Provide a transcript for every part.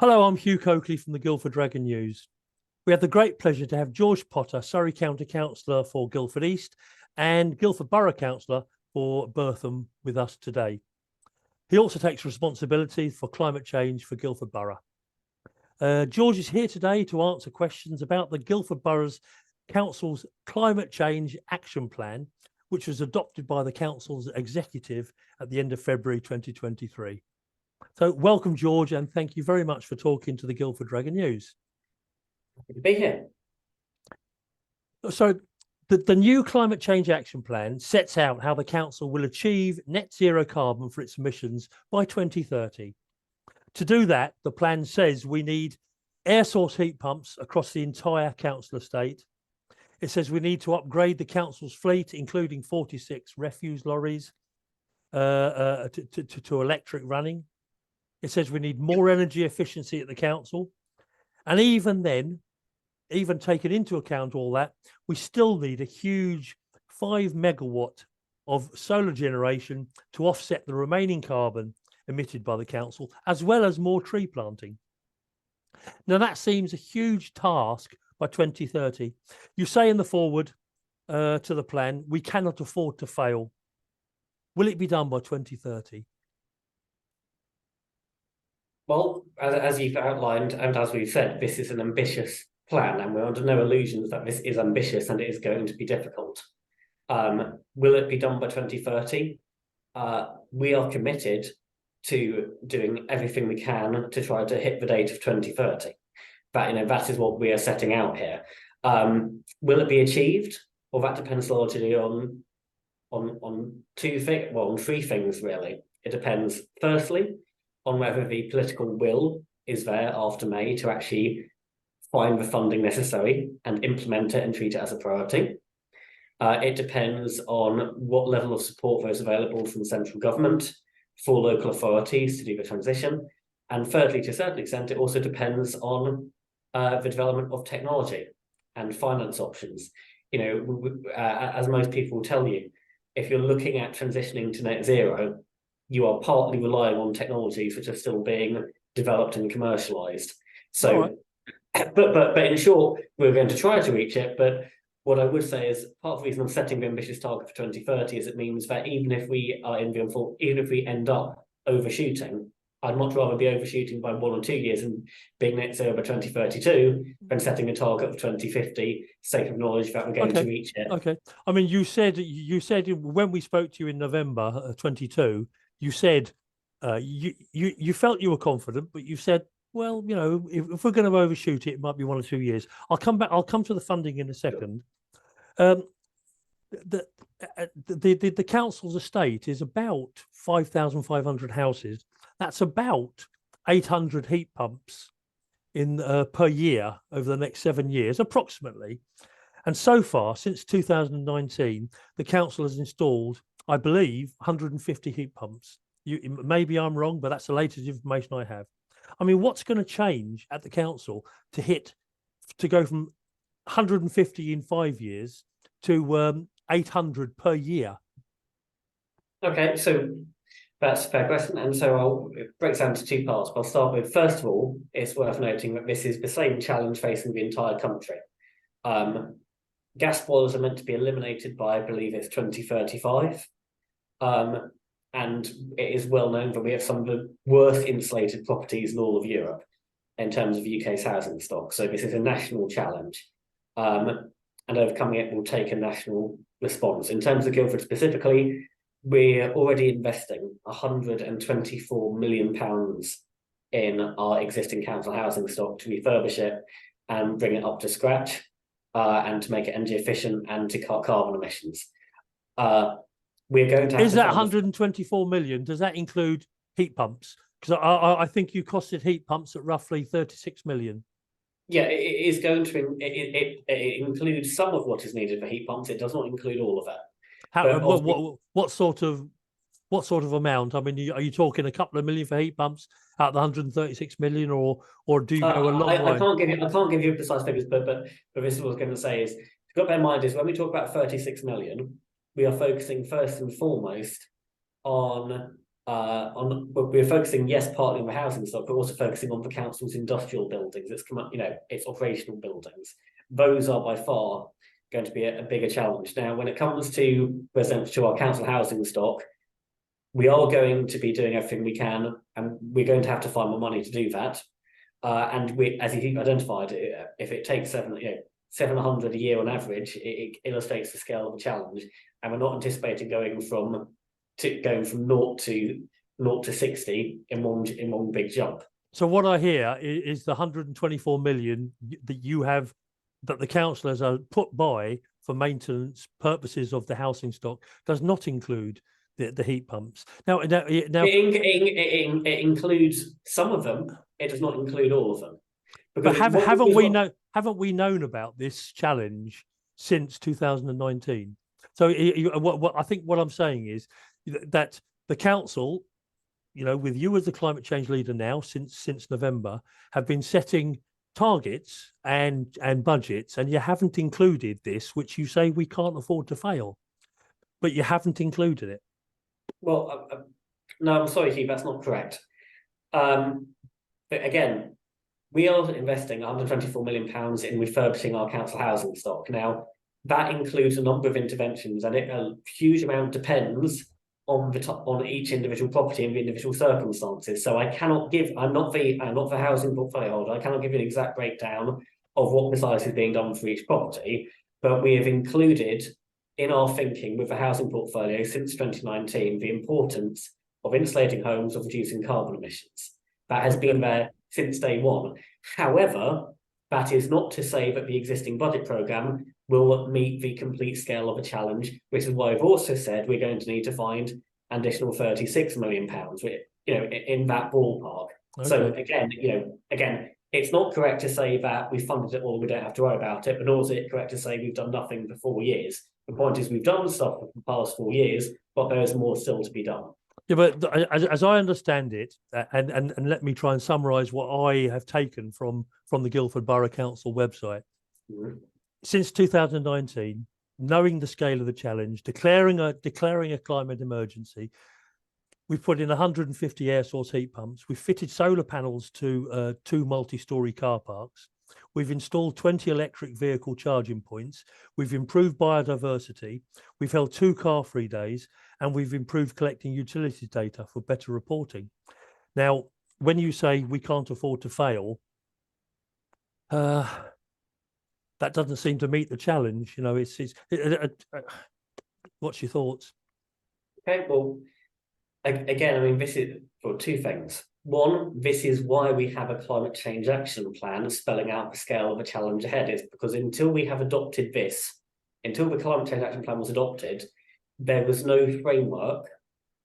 Hello, I'm Hugh Coakley from the Guildford Dragon News. We have the great pleasure to have George Potter, Surrey County Councillor for Guildford East and Guildford Borough Councillor for Bertham with us today. He also takes responsibility for climate change for Guildford Borough. George is here today to answer questions about the Guildford Borough's Council's Climate Change Action Plan, which was adopted by the Council's executive at the end of February 2023. So welcome, George, and thank you very much for talking to the Guildford Dragon News. Happy to be here. So the new Climate Change Action Plan sets out how the council will achieve net zero carbon for its emissions by 2030. To do that, the plan says we need air source heat pumps across the entire council estate. It says we need to upgrade the council's fleet, including 46 refuse lorries, to electric running. It says we need more energy efficiency at the council. And even then, even taking into account all that, we still need a huge 5 megawatt of solar generation to offset the remaining carbon emitted by the council, as well as more tree planting. Now, that seems a huge task by 2030. You say in the foreword to the plan, we cannot afford to fail. Will it be done by 2030? Well, as you've outlined, and as we've said, this is an ambitious plan, and we're under no illusions that this is ambitious and it is going to be difficult. Will it be done by 2030? We are committed to doing everything we can to try to hit the date of 2030. That is what we are setting out here. Will it be achieved? Well, that depends largely on three things really. It depends, firstly, on whether the political will is there after May to actually find the funding necessary and implement it and treat it as a priority. It depends on what level of support there is available from the central government for local authorities to do the transition. And thirdly, to a certain extent, it also depends on the development of technology and finance options. As most people will tell you, if you're looking at transitioning to net zero, you are partly relying on technologies which are still being developed and commercialized. So, right. but in short, we're going to try to reach it. But what I would say is part of the reason I'm setting the ambitious target for 2030 is it means that even if we end up overshooting, I'd much rather be overshooting by 1 or 2 years and being net zero by 2032 than setting a target of 2050, sake of knowledge that we're going to reach it. Okay. I mean, you said when we spoke to you in November 22, you said you felt you were confident, but you said, well, if we're going to overshoot it, it might be 1 or 2 years. I'll come to the funding in a second. Sure. The council's estate is about 5,500 houses. That's about 800 heat pumps in per year over the next 7 years, approximately. And so far, since 2019, the council has installed, I believe, 150 heat pumps. Maybe I'm wrong, but that's the latest information I have. I mean, what's going to change at the council to go from 150 in 5 years to 800 per year? Okay, so that's a fair question. And so I'll break down to 2 parts. I'll start with, first of all, it's worth noting that this is the same challenge facing the entire country. Gas boilers are meant to be eliminated by, I believe it's 2035. And it is well known that we have some of the worst insulated properties in all of Europe in terms of the UK's housing stock. So this is a national challenge. And overcoming it will take a national response. In terms of Guildford specifically, we're already investing £124 million in our existing council housing stock to refurbish it and bring it up to scratch and to make it energy efficient and to cut carbon emissions. We're going to have Is that 124 million? Does that include heat pumps? Because I think you costed heat pumps at roughly 36 million. Yeah, it is going to. It includes some of what is needed for heat pumps. It does not include all of it. What sort of amount? I mean, are you talking a couple of million for heat pumps out of the 136 million, or do you go a long way? I can't give you precise figures, but this is what I was going to say is, you've got to bear in mind is when we talk about 36 million, we are focusing first and foremost on we're focusing, yes, partly on the housing stock, but also focusing on the council's industrial buildings. Its operational buildings. Those are by far going to be a bigger challenge. Now, when it comes to our council housing stock, we are going to be doing everything we can, and we're going to have to find more money to do that. And we, as you identified, if it takes 700 a year on average, it illustrates the scale of the challenge. And we're not anticipating going from 0 to 60 in one big jump. So what I hear is the 124 million that the councillors are put by for maintenance purposes of the housing stock does not include the heat pumps. Now it includes some of them. It does not include all of them. But haven't we known about this challenge since 2019? So I think what I'm saying is that the council, with you as the climate change leader now since November, have been setting targets and budgets, and you haven't included this, which you say we can't afford to fail, but you haven't included it. Well, no, I'm sorry, Hugh, that's not correct. But again, we are investing £124 million in refurbishing our council housing stock. Now, that includes a number of interventions, and a huge amount depends on each individual property and the individual circumstances. So I cannot give. I'm not the housing portfolio holder. I cannot give you an exact breakdown of what precisely is being done for each property. But we have included in our thinking with the housing portfolio since 2019 the importance of insulating homes, of reducing carbon emissions. That has been there since day one. However, that is not to say that the existing budget programme will meet the complete scale of a challenge, which is why I've also said we're going to need to find an additional £36 million, in that ballpark. Okay. So again, it's not correct to say that we funded it all, we don't have to worry about it, but nor is it correct to say we've done nothing for 4 years. The point is we've done stuff for the past 4 years, but there's more still to be done. Yeah, but as I understand it, and let me try and summarise what I have taken from the Guildford Borough Council website. Mm-hmm. Since 2019, knowing the scale of the challenge, declaring a climate emergency, we've put in 150 air source heat pumps. We've fitted solar panels to 2 multi-storey car parks. We've installed 20 electric vehicle charging points. We've improved biodiversity. We've held 2 car-free days, and we've improved collecting utility data for better reporting. Now, when you say we can't afford to fail, that doesn't seem to meet the challenge. What's your thoughts? Okay, well, again, this is for 2 things. One, this is why we have a climate change action plan spelling out the scale of the challenge ahead. Is because until we have adopted this, until the climate change action plan was adopted, there was no framework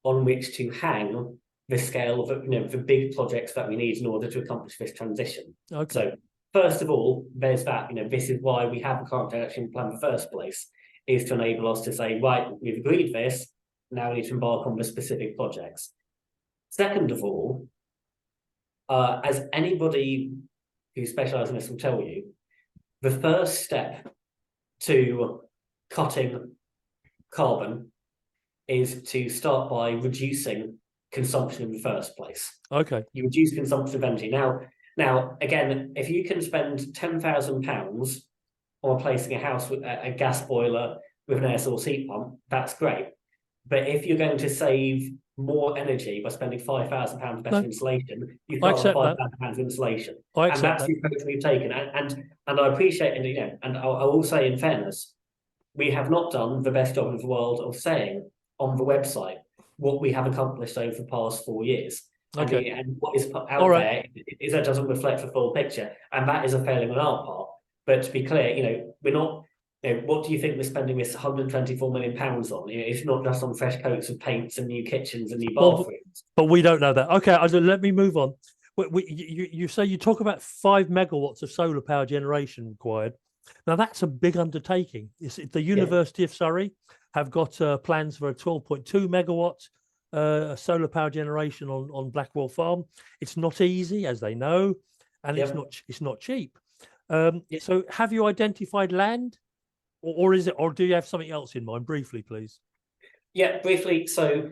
on which to hang the scale of the big projects that we need in order to accomplish this transition. Okay. So first of all, there's that. This is why we have a climate change action plan in the first place, is to enable us to say, right, we've agreed this, now we need to embark on the specific projects. Second of all, as anybody who specialises in this will tell you, the first step to cutting carbon is to start by reducing consumption in the first place. Okay. You reduce consumption of energy. Now, again, if you can spend £10,000 on replacing a house with a gas boiler with an air source heat pump, that's great. But if you're going to save more energy by spending £5,000 better insulation, you can't have £5,000 insulation. And that's the approach we've taken. And I appreciate it, and I will say in fairness, we have not done the best job in the world of saying on the website what we have accomplished over the past 4 years. Okay. And what is put out there is that doesn't reflect the full picture. And that is a failing on our part. But to be clear, we're not. What do you think we're spending this £124 million on? It's not just on fresh coats of paints and new kitchens and new bathrooms. But we don't know that. Okay, let me move on. You say you talk about 5 megawatts of solar power generation required. Now that's a big undertaking. The University of Surrey have got plans for a 12.2 megawatt solar power generation on Blackwell Farm. It's not easy, as they know, and it's not cheap. So have you identified land? Or do you have something else in mind? Briefly, please. Yeah, briefly. So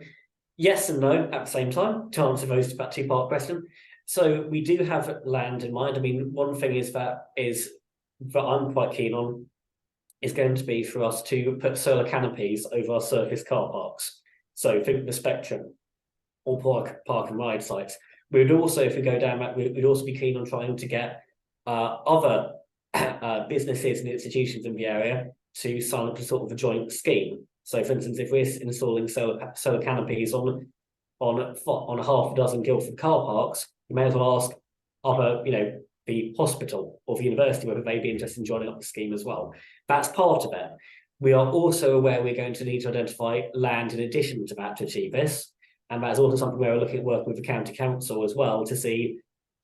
Yes and no at the same time, to answer that two-part question. So we do have land in mind. I mean, one thing that I'm quite keen on is going to be for us to put solar canopies over our surface car parks. So think the Spectrum or park and ride sites. We would also, if we go down that, we'd also be keen on trying to get other businesses and institutions in the area to sign up to sort of a joint scheme. So, for instance, if we're installing solar canopies on a half a dozen Guildford car parks, you may as well ask other, the hospital or the university whether they'd be interested in joining up the scheme as well. That's part of it. We are also aware we're going to need to identify land in addition to that to achieve this. And that's also something where we're looking at working with the county council as well to see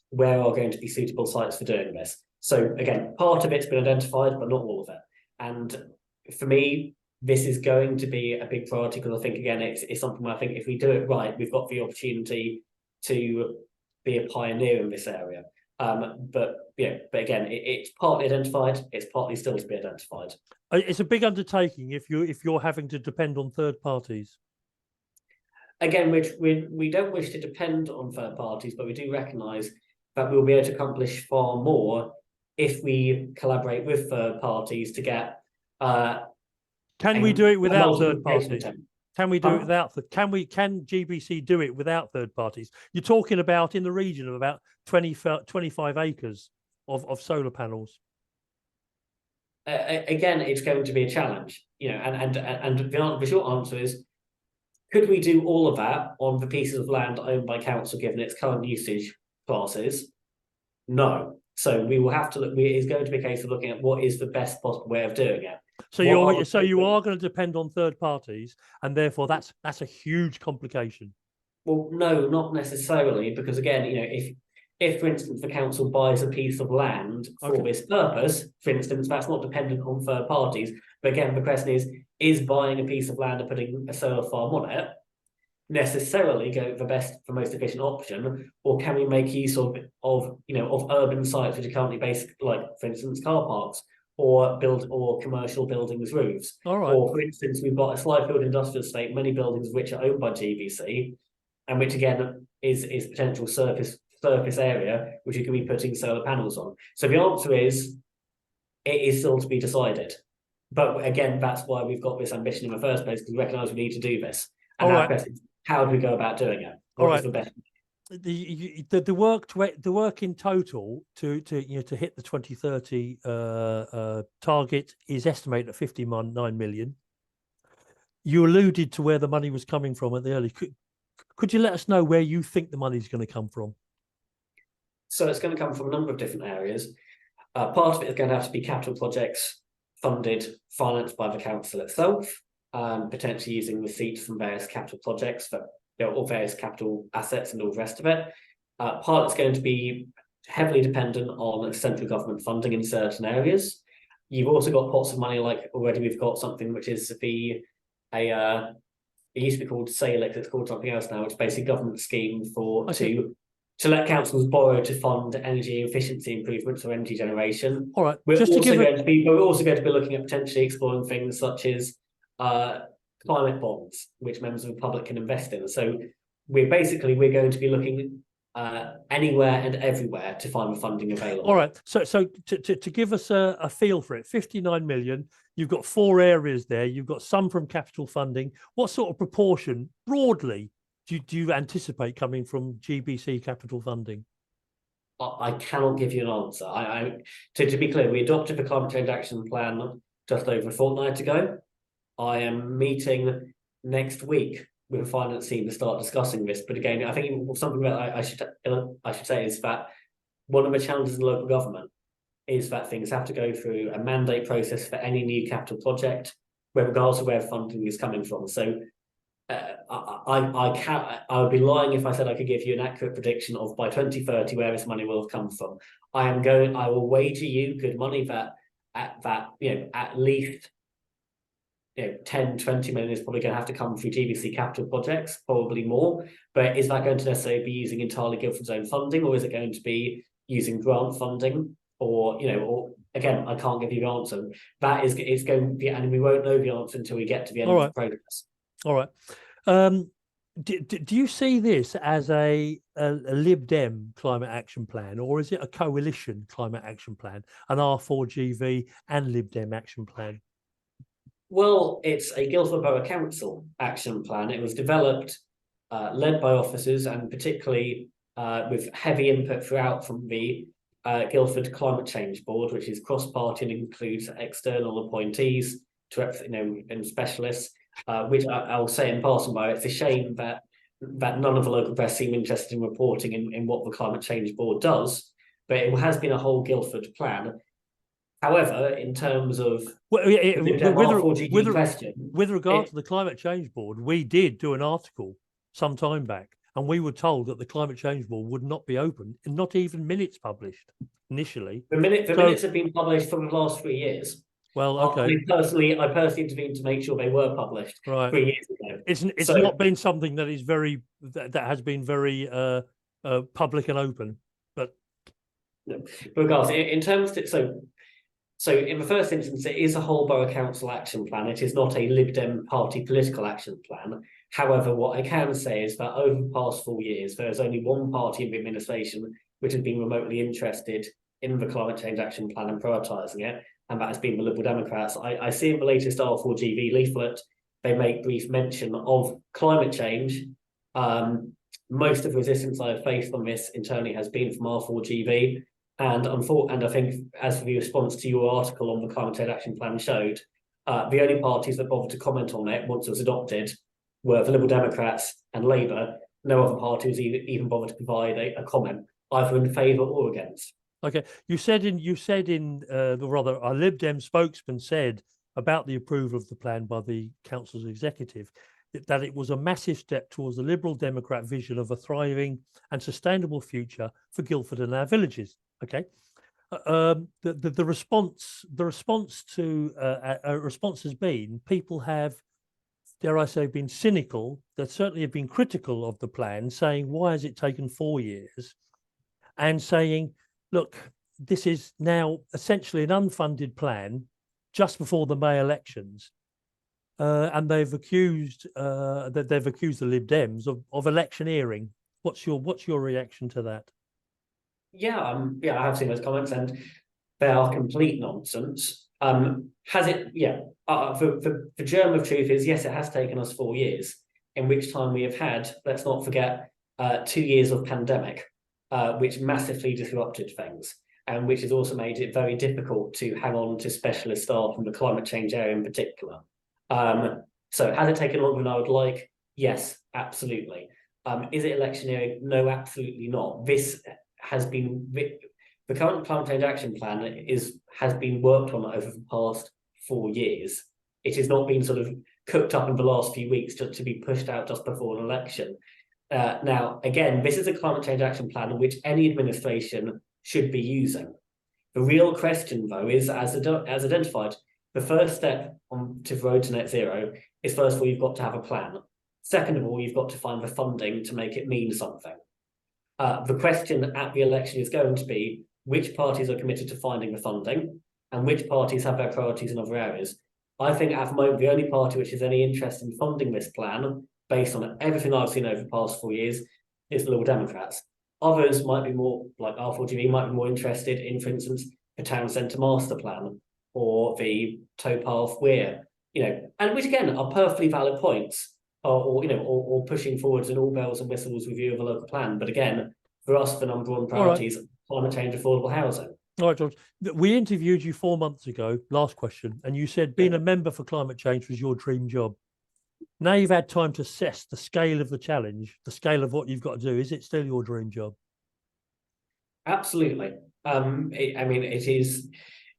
where are going to be suitable sites for doing this. So again, part of it's been identified, but not all of it. And for me, this is going to be a big priority because I think, again, it's something where I think if we do it right, we've got the opportunity to be a pioneer in this area. But again, it's partly identified, it's partly still to be identified. It's a big undertaking if you're having to depend on third parties. Again, we don't wish to depend on third parties, but we do recognise that we'll be able to accomplish far more if we collaborate with third parties to get. Can we do it without third parties? Attempt. Can we do it without? Can GBC do it without third parties? You're talking about in the region of about 25 acres of solar panels. Again, it's going to be a challenge, and the short answer is, could we do all of that on the pieces of land owned by council given its current usage classes? No. So we will have to look. It's going to be a case of looking at what is the best possible way of doing it. So you are going to depend on third parties, and therefore that's a huge complication. Well, no, not necessarily, because again, if for instance the council buys a piece of land for this purpose, for instance, that's not dependent on third parties. But again, the question is buying a piece of land and putting a solar farm on it necessarily the most efficient option, or can we make use of urban sites which are currently based, like for instance car parks or commercial buildings roofs? All right. Or for instance, we've got a Slyfield industrial estate, many buildings which are owned by GBC, and which again is potential surface area which you can be putting solar panels on. So the answer is, it is still to be decided. But again, that's why we've got this ambition in the first place, because we recognise we need to do this. And our question is, how do we go about doing it? What is the best? The work in total to hit the 2030 target is estimated at 59 million. You alluded to where the money was coming from at the early. Could you let us know where you think the money is going to come from? So it's going to come from a number of different areas. Part of it is going to have to be capital projects financed by the council itself, potentially using receipts from various capital projects or various capital assets and all the rest of it. Part is going to be heavily dependent on central government funding in certain areas. You've also got pots of money, like already we've got something which is it used to be called Cllr, it's called something else now. It's basically a government scheme to let councils borrow to fund energy efficiency improvements or energy generation. All right. We're also going to be looking at potentially exploring things such as climate bonds, which members of the public can invest in. So we're going to be looking anywhere and everywhere to find the funding available. All right. So to give us a feel for it, 59 million. You've got 4 areas there. You've got some from capital funding. What sort of proportion, broadly, do you anticipate coming from GBC capital funding? I cannot give you an answer. To be clear, we adopted the Climate Change Action Plan just over a fortnight ago. I am meeting next week with a finance team to start discussing this. But again, I think something that I should say is that one of the challenges in local government is that things have to go through a mandate process for any new capital project, regardless of where funding is coming from. So I would be lying if I said I could give you an accurate prediction of by 2030 where this money will have come from. I will wager you good money that at least 10-20 million is probably going to have to come through GBC capital projects, probably more. But is that going to necessarily be using entirely Guildford's own funding, or is it going to be using grant funding? Or again, I can't give you the answer. It's going to be, and we won't know the answer until we get to the end of the process. All right. Do you see this as a Lib Dem climate action plan, or is it a coalition climate action plan, an R4GV and Lib Dem action plan? Well, it's a Guildford Borough Council action plan. It was developed, led by officers, and particularly with heavy input throughout from the Guildford Climate Change Board, which is cross-party and includes external appointees to, and specialists. Which I'll say in passing by, it's a shame that none of the local press seem interested in reporting in what the Climate Change Board does, but it has been a whole Guildford plan. However, in terms of Well, question, with regard to the Climate Change Board, we did do an article some time back, and we were told that the Climate Change Board would not be open, and not even minutes published initially. The minutes have been published for the last 3 years. Well, okay. I personally intervened to make sure they were published 3 years ago. It's not been something that is that has been very public and open, but no. Regardless, in terms of, so in the first instance, it is a whole borough council action plan. It is not a Lib Dem party political action plan. However, what I can say is that over the past 4 years, there is only one party in the administration which has been remotely interested in the climate change action plan and prioritising it, and that has been the Liberal Democrats. I see in the latest R4GV leaflet, they make brief mention of climate change. Most of the resistance I've faced on this internally has been from R4GV. And I think, as for the response to your article on the Climate Change Action Plan showed, the only parties that bothered to comment on it once it was adopted were the Liberal Democrats and Labour. No other party was even bothered to provide a comment, either in favour or against. Okay, you said in rather, a Lib Dem spokesman said about the approval of the plan by the council's executive that it was a massive step towards the Liberal Democrat vision of a thriving and sustainable future for Guildford and our villages. Okay, the response has been, people have, dare I say, been cynical. They certainly have been critical of the plan, saying, why has it taken 4 years? And saying, look, this is now essentially an unfunded plan just before the May elections. And they've accused the Lib Dems of electioneering. What's your reaction to that? Yeah, I have seen those comments, and they are complete nonsense. Has it? Yeah. The germ of truth is, yes, it has taken us 4 years, in which time we have had, let's not forget, 2 years of pandemic, which massively disrupted things, and which has also made it very difficult to hang on to specialist staff in the climate change area in particular. So has it taken longer than I would like? Yes, absolutely. Is it electioneering? No, absolutely not. This has been, the current climate change action plan has been worked on over the past 4 years. It has not been sort of cooked up in the last few weeks just to be pushed out just before an election. Now, again, this is a climate change action plan which any administration should be using. The real question, though, is, as identified, the first step to the road to net zero is, first of all, you've got to have a plan. Second of all, you've got to find the funding to make it mean something. The question at the election is going to be, which parties are committed to finding the funding and which parties have their priorities in other areas. I think at the moment, the only party which has any interest in funding this plan, based on everything I've seen over the past 4 years, is the Liberal Democrats. Others might be more, like R4GV, might be more interested in, for instance, the town centre master plan or the towpath weir, and which again are perfectly valid points, or pushing forwards an all bells and whistles review of a local plan. But again, for us, the number one priorities, climate change, affordable housing. All right, George. We interviewed you 4 months ago, last question, and you said being a member for climate change was your dream job. Now you've had time to assess the scale of the challenge, the scale of what you've got to do. Is it still your dream job? Absolutely.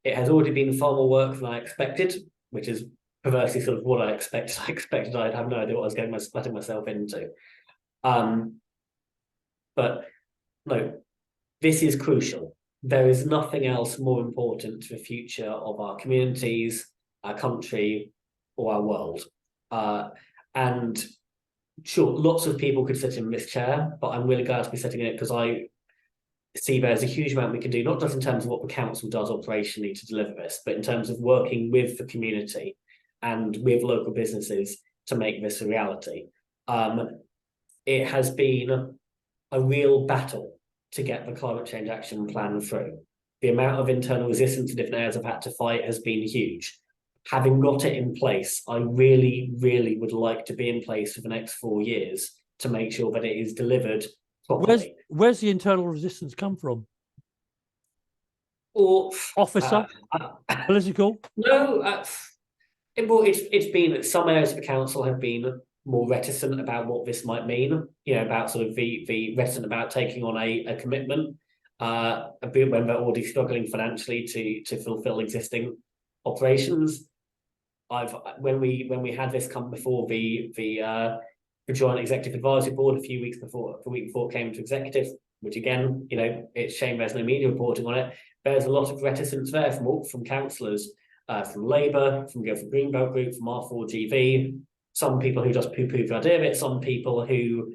It has already been far more work than I expected, which is perversely sort of what I expected. I expected I'd have no idea what I was letting myself into. But no, this is crucial. There is nothing else more important to the future of our communities, our country, or our world. And sure, lots of people could sit in this chair, but I'm really glad to be sitting in it because I see there's a huge amount we can do, not just in terms of what the council does operationally to deliver this, but in terms of working with the community and with local businesses to make this a reality. it has been a real battle to get the climate change action plan through. The amount of internal resistance in different areas I've had to fight has been huge. Having got it in place, I really, really would like to be in place for the next 4 years to make sure that it is delivered properly. Where's the internal resistance come from? Or Officer, political? No, well, it's been that some areas of the council have been more reticent about what this might mean. You know, about sort of the reticent about taking on a commitment. A bit when they're already struggling financially to fulfil existing operations. When we had this come before the joint executive advisory board a week before it came to executive, which again, you know, it's a shame there's no media reporting on it. There's a lot of reticence there from councillors, from Labour, from Guildford Greenbelt Group, from R4GV, some people who just poo-poo the idea of it, some people who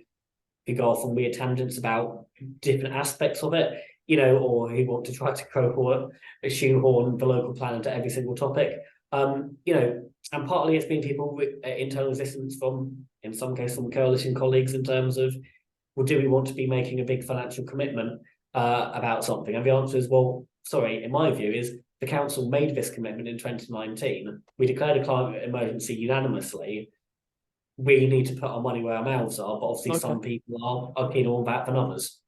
go off on weird tangents about different aspects of it, you know, or who want to try to shoehorn the local plan into every single topic. You know, and partly it's been people with internal resistance from, in some cases, from coalition colleagues in terms of, well, do we want to be making a big financial commitment about something? And the answer is, well, sorry, in my view, is the council made this commitment in 2019. We declared a climate emergency unanimously. We need to put our money where our mouths are, but obviously some people are keener on that than others.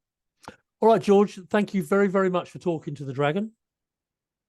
All right, George, thank you very, very much for talking to the Dragon.